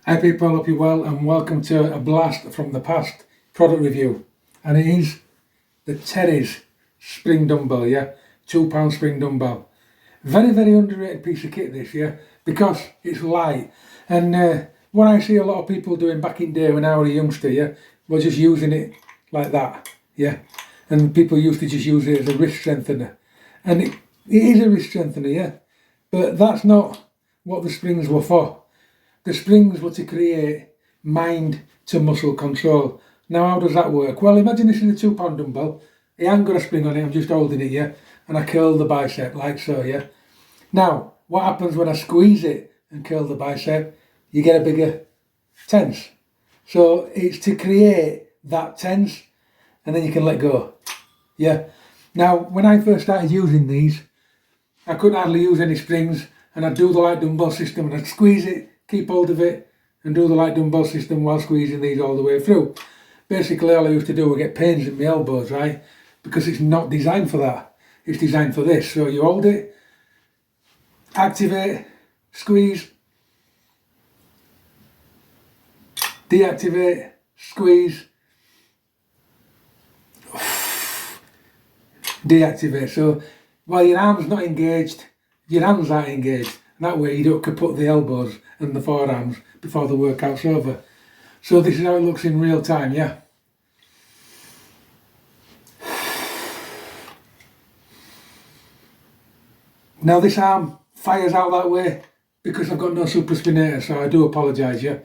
Hi people, hope you're well and welcome to a blast from the past product review. And it is the Terry's spring dumbbell, yeah? £2 spring dumbbell. Very, very underrated piece of kit this, yeah? Because it's light. And what I see a lot of people doing back in day when I was a youngster, yeah? Was just using it like that, yeah? And people used to just use it as a wrist strengthener. And it is a wrist strengthener, yeah? But that's not what the springs were for. The springs were to create mind to muscle control. Now how does that work? Well, imagine this is a £2 dumbbell. I haven't got a spring on it, I'm just holding it, yeah? And I curl the bicep like so, yeah? Now, what happens when I squeeze it and curl the bicep? You get a bigger tense. So it's to create that tense and then you can let go, yeah? Now, when I first started using these, I couldn't hardly use any springs and I'd do the light dumbbell system and I'd squeeze it, keep hold of it and do the light dumbbell system while squeezing these all the way through. Basically all I used to do was get pains in my elbows, right? Because it's not designed for that. It's designed for this. So you hold it, activate, squeeze, deactivate, squeeze, deactivate. So while your arm's not engaged, your hands aren't engaged. And that way you don't kaput the elbows and the forearms before the workout's over. So this is how it looks in real time, yeah? Now this arm fires out that way because I've got no supraspinator, so I do apologise, yeah?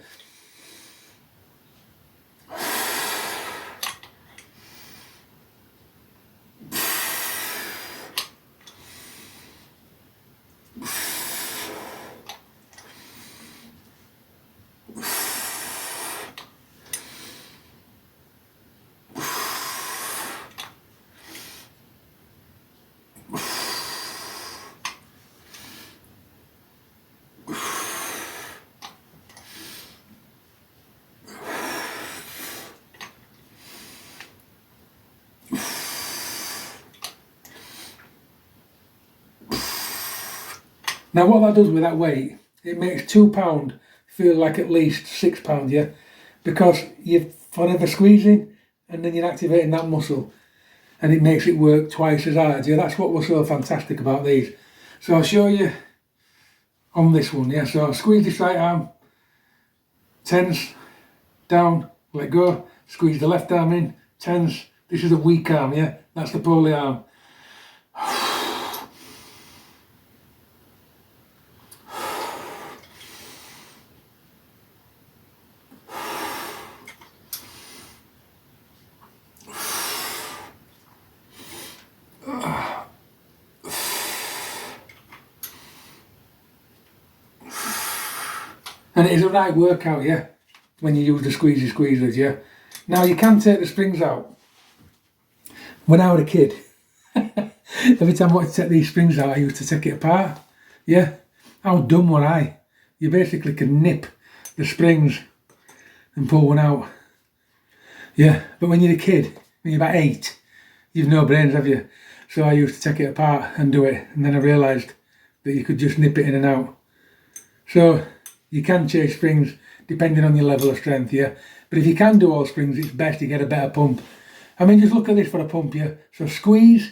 Now what that does with that weight, it makes £2 feel like at least £6, yeah? Because you're forever squeezing and then you're activating that muscle and it makes it work twice as hard, yeah? That's what was so fantastic about these. So I'll show you on this one, yeah? So I'll squeeze this right arm, tense, down, let go, squeeze the left arm in, tense. This is a weak arm, yeah? That's the poly arm. And it is a right workout, yeah, when you use the squeezers, yeah. Now you can take the springs out. When I was a kid, every time I wanted to take these springs out, I used to take it apart, yeah. How dumb were I? You basically can nip the springs and pull one out, yeah. But when you're a kid, when you're about 8, you've no brains, have you? So I used to take it apart and do it, and then I realised that you could just nip it in and out. So you can change springs depending on your level of strength, yeah. But if you can do all springs, it's best to get a better pump. I mean, just look at this for a pump, yeah. So squeeze,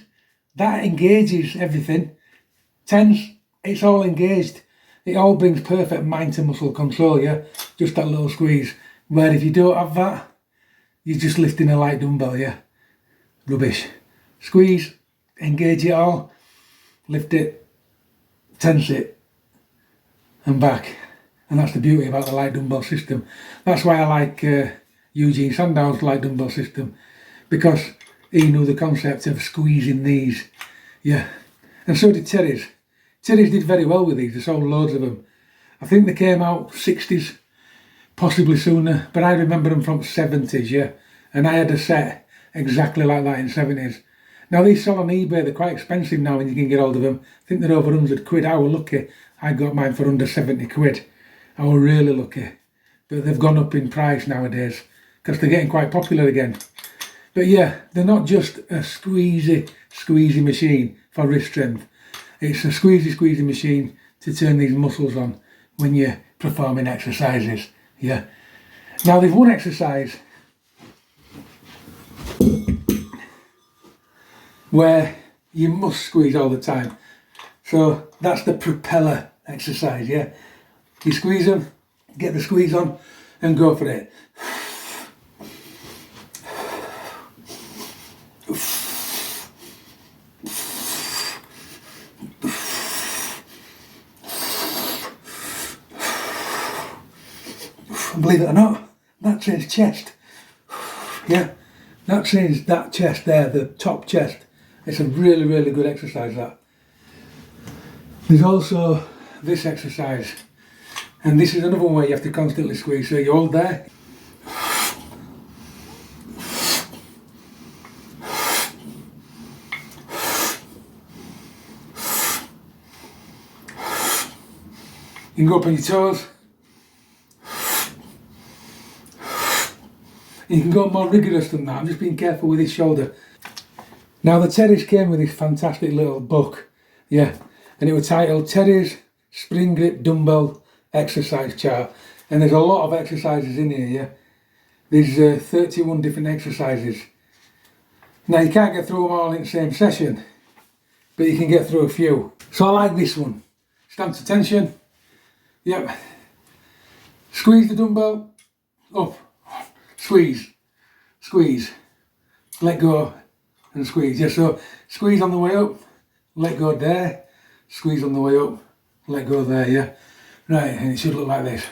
that engages everything. Tense, it's all engaged. It all brings perfect mind to muscle control, yeah. Just that little squeeze. Where if you don't have that, you're just lifting a light dumbbell, yeah. Rubbish. Squeeze, engage it all, lift it, tense it, and back. And that's the beauty about the light dumbbell system. That's why I like Eugene Sandow's light dumbbell system, because he knew the concept of squeezing these, yeah. And so did Terry's. Terry's did very well with these. They sold loads of them. I think they came out 60s, possibly sooner, but I remember them from 70s, yeah. And I had a set exactly like that in 70s. Now these sell on eBay, they're quite expensive now and you can get hold of them. I think they're over 100 quid. I was lucky, I got mine for under 70 quid. I was really lucky. But they've gone up in price nowadays because they're getting quite popular again. But yeah, they're not just a squeezy machine for wrist strength. It's a squeezy machine to turn these muscles on when you're performing exercises. yeah. Now there's one exercise where you must squeeze all the time. So that's the propeller exercise, yeah. You squeeze them, get the squeeze on and go for it. Believe it or not, that trains chest. Yeah, that trains that chest there, the top chest. It's a really, really good exercise, that. There's also this exercise, and this is another one where you have to constantly squeeze. So you hold there. You can go up on your toes. You can go more rigorous than that. I'm just being careful with his shoulder. Now the Terry's came with this fantastic little book, yeah, and it was titled Terry's Spring Grip Dumbbell Exercise Chart. And there's a lot of exercises in here, yeah. There's 31 different exercises. Now you can't get through them all in the same session, but you can get through a few. So I like this one. Stand to tension. Yep. Squeeze the dumbbell up. Squeeze, squeeze, let go and squeeze. Yeah, so squeeze on the way up, let go there, squeeze on the way up, let go there, yeah. Right, and it should look like this.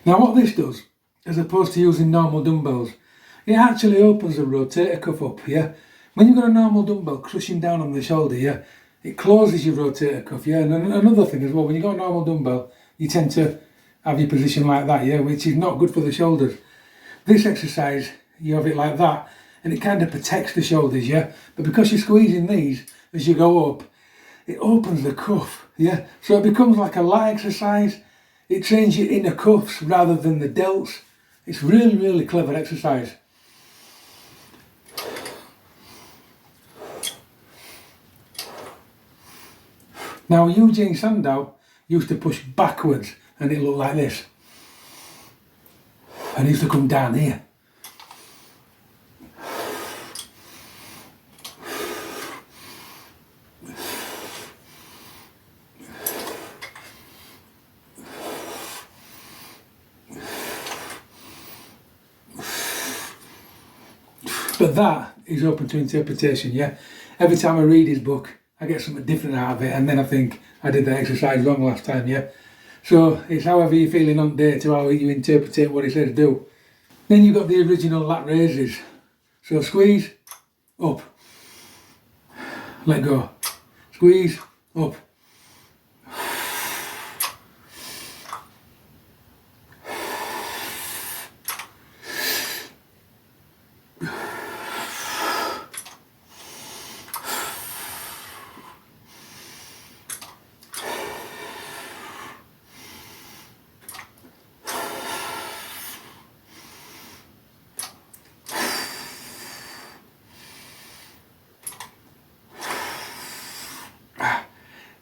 Now what this does, as opposed to using normal dumbbells, it actually opens the rotator cuff up, yeah? When you've got a normal dumbbell crushing down on the shoulder, yeah, it closes your rotator cuff, yeah? And another thing as well, when you've got a normal dumbbell, you tend to have your position like that, yeah, which is not good for the shoulders. This exercise, you have it like that, and it kind of protects the shoulders, yeah? But because you're squeezing these as you go up, it opens the cuff, yeah? So it becomes like a lat exercise. It trains your inner cuffs rather than the delts. It's really, really clever exercise. Now Eugene Sandow used to push backwards and it looked like this. And he used to come down here. But that is open to interpretation, yeah. Every time I read his book, I get something different out of it, and then I think I did the exercise wrong last time, yeah. So it's however you're feeling on day to how you interpret what he says do. Then you've got the original lat raises. So squeeze, up, let go, squeeze, up.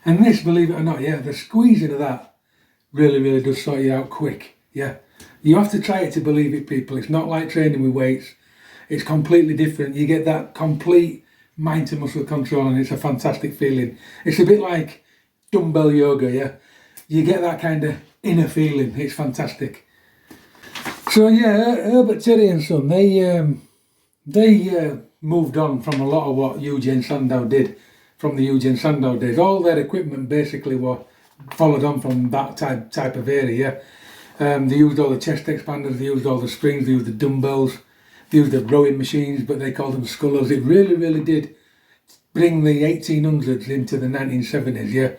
And this, believe it or not, yeah, the squeezing of that really, really does sort you out quick, yeah. You have to try it to believe it, people. It's not like training with weights. It's completely different. You get that complete mind to muscle control and it's a fantastic feeling. It's a bit like dumbbell yoga, yeah. You get that kind of inner feeling. It's fantastic. So yeah, Herbert Terry and Son, they moved on from a lot of what Eugene Sandow did. From the Eugene Sandow days, all their equipment basically were followed on from that type of area. They used all the chest expanders, they used all the springs, they used the dumbbells, they used the rowing machines, but they called them scullers. It really, really did bring the 1800s into the 1970s, yeah.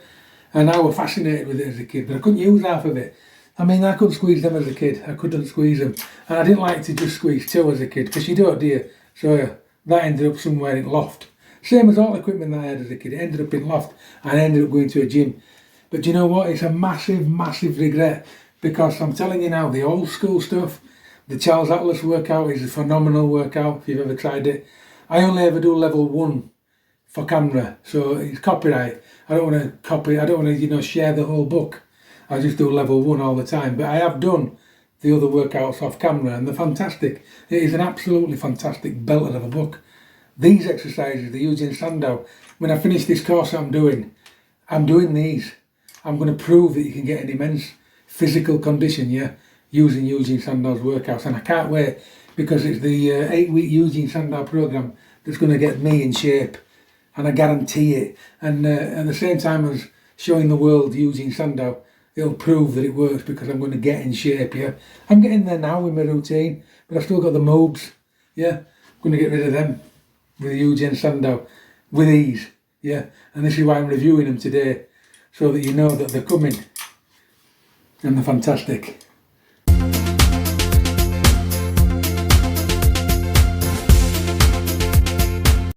And I was fascinated with it as a kid, but I couldn't use half of it. I mean, I couldn't squeeze them as a kid. I couldn't squeeze them. And I didn't like to just squeeze two as a kid, because you don't, do you? So that ended up somewhere in loft. Same as all the equipment that I had as a kid. It ended up in loft, and I ended up going to a gym. But you know what? It's a massive, massive regret, because I'm telling you now, the old school stuff, the Charles Atlas workout is a phenomenal workout if you've ever tried it. I only ever do level 1 for camera, so it's copyright. I don't want to copy, I don't want to, share the whole book. I just do level 1 all the time. But I have done the other workouts off camera, and they're fantastic. It is an absolutely fantastic belter of a book. These exercises, the Eugene Sandow, when I finish this course I'm doing these. I'm going to prove that you can get an immense physical condition, using Eugene Sandow's workouts. And I can't wait, because it's the 8-week Eugene Sandow program that's going to get me in shape. And I guarantee it. And at the same time as showing the world Eugene Sandow, it'll prove that it works, because I'm going to get in shape, I'm getting there now with my routine, but I've still got the mobs, I'm going to get rid of them with Eugene Sandow with ease, and this is why I'm reviewing them today, so that you know that they're coming, and they're fantastic.